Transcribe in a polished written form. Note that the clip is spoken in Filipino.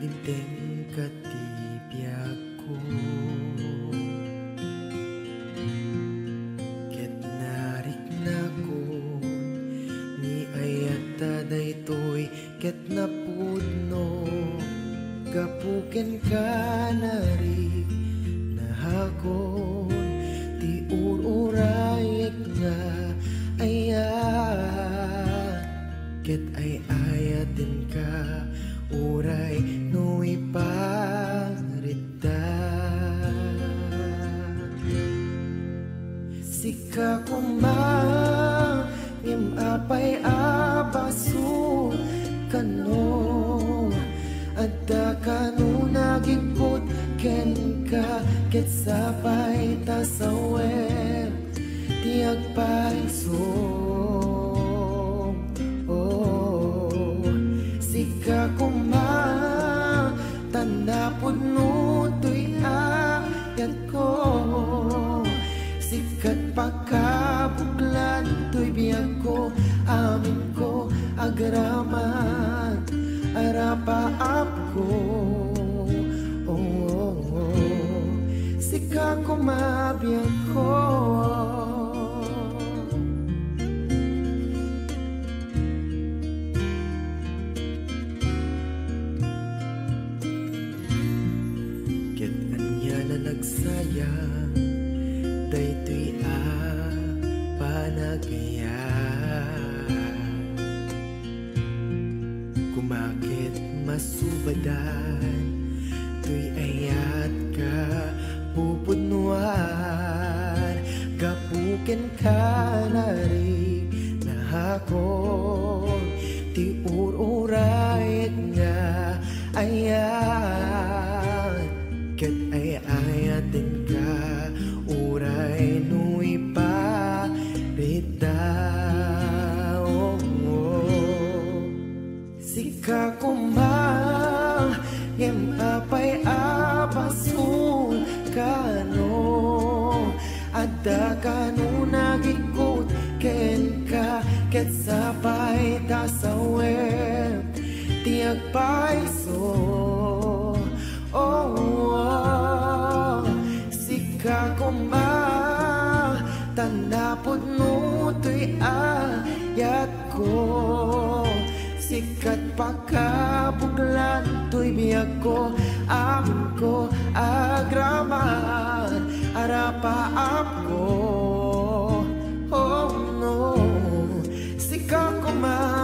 Ideng katibiyag ko ket narik na ko ni ayata daytoy ket napudno gapuken ka narik nahakon ti ururayek nga ayat ket ay ayatin ka uray no iparita sika kumang apay abaso kano adda kano nagipot ken ka ket sapay tasawer tiag paiso sika kumang tanda puno to'y ayat ko sikat pagkabuklan to'y biyag ko amin ko agraman arapaap ko sika kumabiyag ko nagsayang daytoy panagaya kumakit masubadan to'y ayat ka pupudnuan gapuken ka narig nahakon ti ururayet nga ayat ket ay ayatin ka uray nu'y parita sika kumang apay abasun kano adda kano nagikot ken ka ket sapay tasawer tiag paiso sika kumang tanda pudno to'y ayat ko sikat pagkabuklan to'y biyag ko amin ko agraman arapaap ko oh no sika kumang